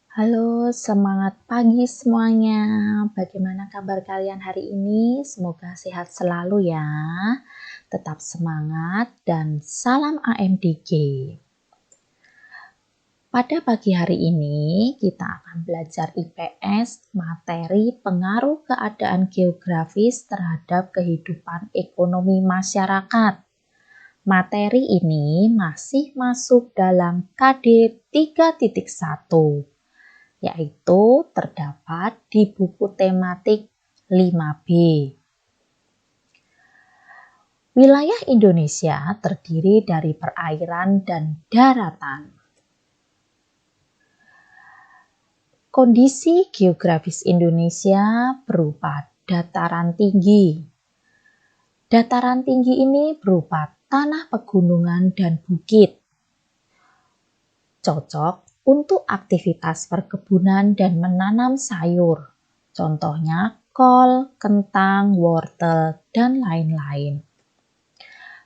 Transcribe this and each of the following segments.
Halo, semangat pagi semuanya. Bagaimana kabar kalian hari ini? Semoga sehat selalu ya. Tetap semangat dan salam AMDG. Pada pagi hari ini kita akan belajar IPS materi pengaruh keadaan geografis terhadap kehidupan ekonomi masyarakat. Materi ini masih masuk dalam KD 3.1. yaitu terdapat di buku tematik 5B. Wilayah Indonesia terdiri dari perairan dan daratan. Kondisi geografis Indonesia berupa dataran tinggi. Dataran tinggi ini berupa tanah pegunungan dan bukit. Cocok untuk aktivitas perkebunan dan menanam sayur. Contohnya kol, kentang, wortel, dan lain-lain.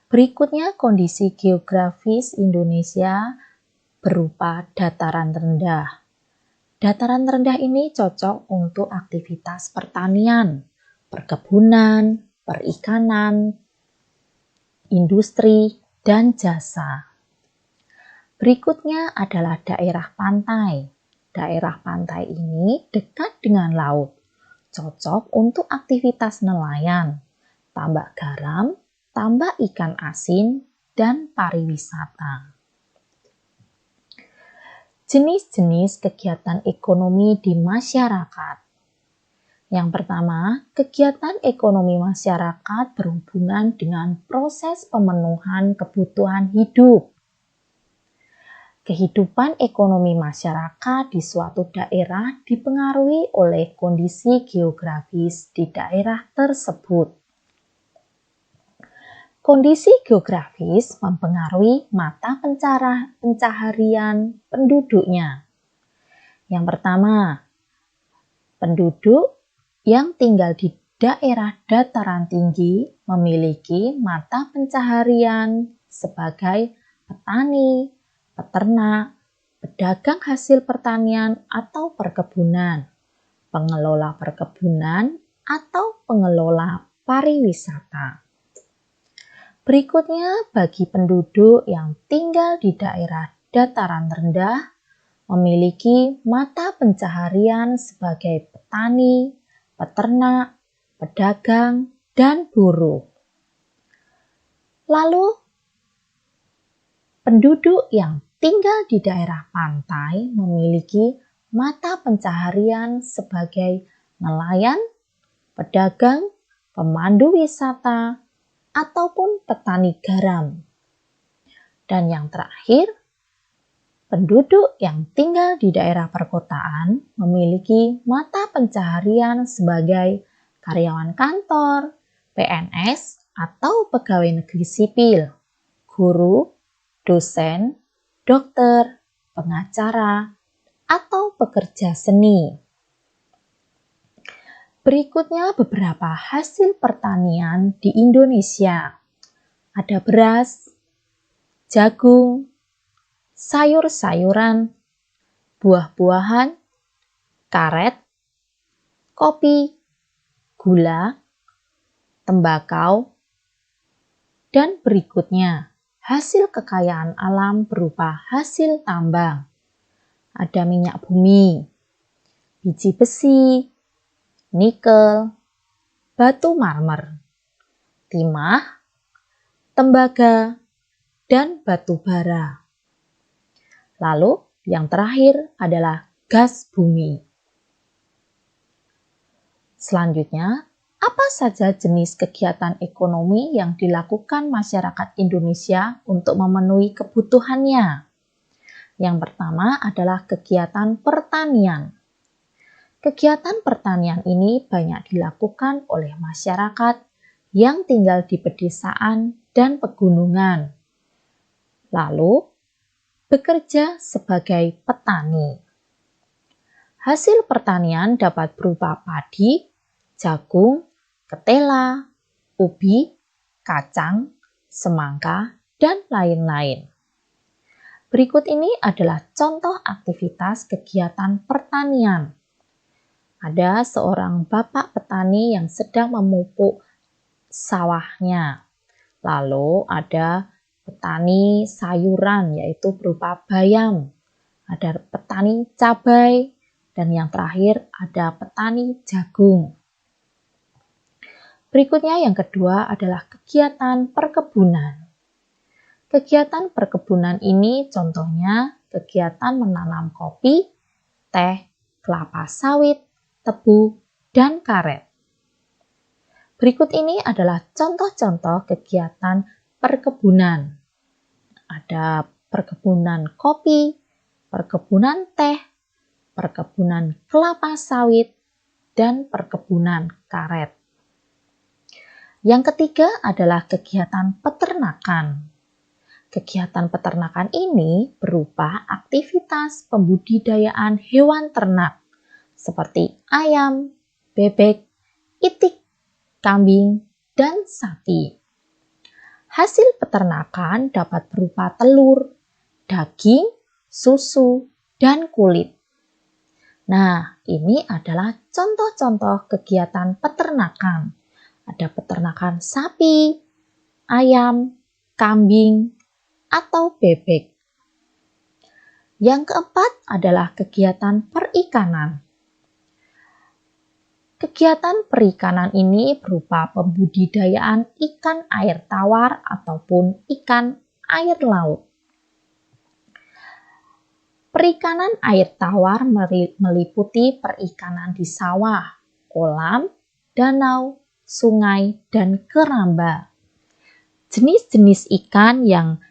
Berikutnya kondisi geografis Indonesia berupa dataran rendah. Dataran rendah ini cocok untuk aktivitas pertanian, perkebunan, perikanan, industri, dan jasa. Berikutnya adalah daerah pantai. Daerah pantai ini dekat dengan laut, cocok untuk aktivitas nelayan, tambak garam, tambak ikan asin, dan pariwisata. Jenis-jenis kegiatan ekonomi di masyarakat. Yang pertama, kegiatan ekonomi masyarakat berhubungan dengan proses pemenuhan kebutuhan hidup. Kehidupan ekonomi masyarakat di suatu daerah dipengaruhi oleh kondisi geografis di daerah tersebut. Kondisi geografis mempengaruhi mata pencaharian penduduknya. Yang pertama, penduduk yang tinggal di daerah dataran tinggi memiliki mata pencaharian sebagai petani, peternak, pedagang hasil pertanian atau perkebunan, pengelola perkebunan atau pengelola pariwisata. Berikutnya, bagi penduduk yang tinggal di daerah dataran rendah, memiliki mata pencaharian sebagai petani, peternak, pedagang, dan buruh. Lalu, penduduk yang tinggal di daerah pantai memiliki mata pencaharian sebagai nelayan, pedagang, pemandu wisata, ataupun petani garam. Dan yang terakhir, penduduk yang tinggal di daerah perkotaan memiliki mata pencaharian sebagai karyawan kantor, PNS, atau pegawai negeri sipil, guru, dosen, dokter, pengacara, atau pekerja seni. Berikutnya beberapa hasil pertanian di Indonesia. Ada beras, jagung, sayur-sayuran, buah-buahan, karet, kopi, gula, tembakau, dan berikutnya hasil kekayaan alam berupa hasil tambang. Ada minyak bumi, biji besi, nikel, batu marmer, timah, tembaga, dan batu bara. Lalu yang terakhir adalah gas bumi. Selanjutnya, apa saja jenis kegiatan ekonomi yang dilakukan masyarakat Indonesia untuk memenuhi kebutuhannya? Yang pertama adalah kegiatan pertanian. Kegiatan pertanian ini banyak dilakukan oleh masyarakat yang tinggal di pedesaan dan pegunungan. Lalu, bekerja sebagai petani. Hasil pertanian dapat berupa padi, jagung, ketela, ubi, kacang, semangka, dan lain-lain. Berikut ini adalah contoh aktivitas kegiatan pertanian. Ada seorang bapak petani yang sedang memupuk sawahnya. Lalu ada petani sayuran yaitu berupa bayam. Ada petani cabai dan yang terakhir ada petani jagung. Berikutnya yang kedua adalah kegiatan perkebunan. Kegiatan perkebunan ini contohnya kegiatan menanam kopi, teh, kelapa sawit, tebu, dan karet. Berikut ini adalah contoh-contoh kegiatan perkebunan. Ada perkebunan kopi, perkebunan teh, perkebunan kelapa sawit, dan perkebunan karet. Yang ketiga adalah kegiatan peternakan. Kegiatan peternakan ini berupa aktivitas pembudidayaan hewan ternak seperti ayam, bebek, itik, kambing, dan sapi. Hasil peternakan dapat berupa telur, daging, susu, dan kulit. Nah, ini adalah contoh-contoh kegiatan peternakan. Ada peternakan sapi, ayam, kambing, atau bebek. Yang keempat adalah kegiatan perikanan. Kegiatan perikanan ini berupa pembudidayaan ikan air tawar ataupun ikan air laut. Perikanan air tawar meliputi perikanan di sawah, kolam, danau, sungai, dan keramba. Jenis-jenis ikan yang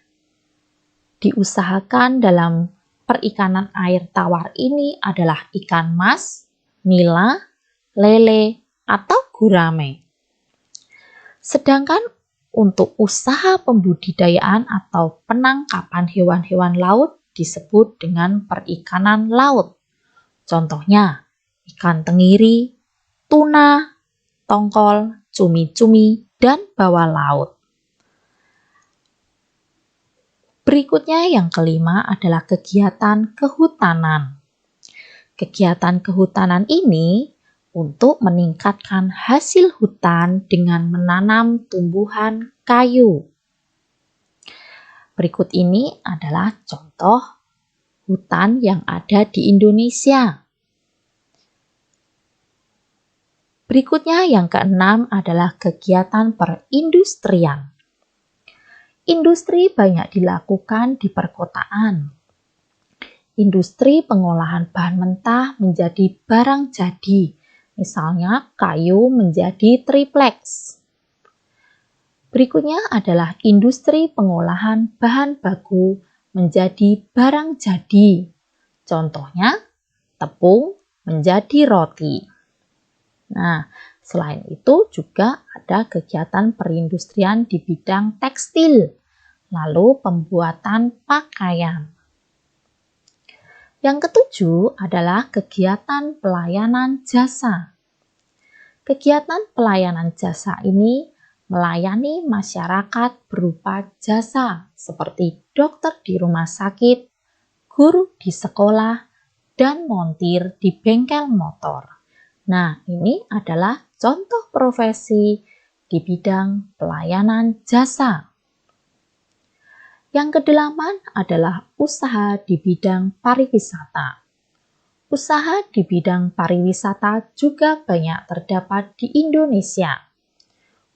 diusahakan dalam perikanan air tawar ini adalah ikan mas, nila, lele, atau gurame. Sedangkan untuk usaha pembudidayaan atau penangkapan hewan-hewan laut disebut dengan perikanan laut. Contohnya ikan tenggiri, tuna, tongkol, cumi-cumi, dan bawal laut. Berikutnya yang kelima adalah kegiatan kehutanan. Kegiatan kehutanan ini untuk meningkatkan hasil hutan dengan menanam tumbuhan kayu. Berikut ini adalah contoh hutan yang ada di Indonesia. Berikutnya yang keenam adalah kegiatan perindustrian. Industri banyak dilakukan di perkotaan. Industri pengolahan bahan mentah menjadi barang jadi, misalnya kayu menjadi triplex. Berikutnya adalah industri pengolahan bahan baku menjadi barang jadi. Contohnya, tepung menjadi roti. Nah, selain itu juga ada kegiatan perindustrian di bidang tekstil, lalu pembuatan pakaian. Yang ketujuh adalah kegiatan pelayanan jasa. Kegiatan pelayanan jasa ini melayani masyarakat berupa jasa seperti dokter di rumah sakit, guru di sekolah, dan montir di bengkel motor. Nah, ini adalah contoh profesi di bidang pelayanan jasa. Yang kedelapan adalah usaha di bidang pariwisata. Usaha di bidang pariwisata juga banyak terdapat di Indonesia.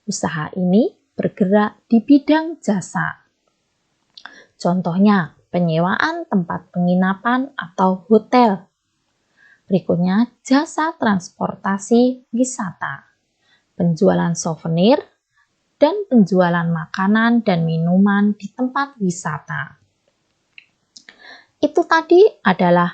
Usaha ini bergerak di bidang jasa. Contohnya, penyewaan tempat penginapan atau hotel. Berikutnya, jasa transportasi wisata, penjualan souvenir, dan penjualan makanan dan minuman di tempat wisata. Itu tadi adalah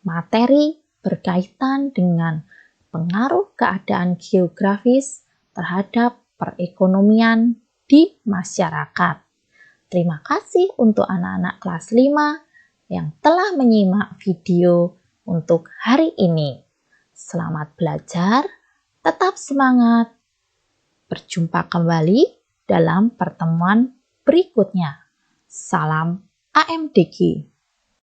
materi berkaitan dengan pengaruh keadaan geografis terhadap perekonomian di masyarakat. Terima kasih untuk anak-anak kelas 5 yang telah menyimak video untuk hari ini. Selamat belajar, tetap semangat. Berjumpa kembali dalam pertemuan berikutnya. Salam AMDG.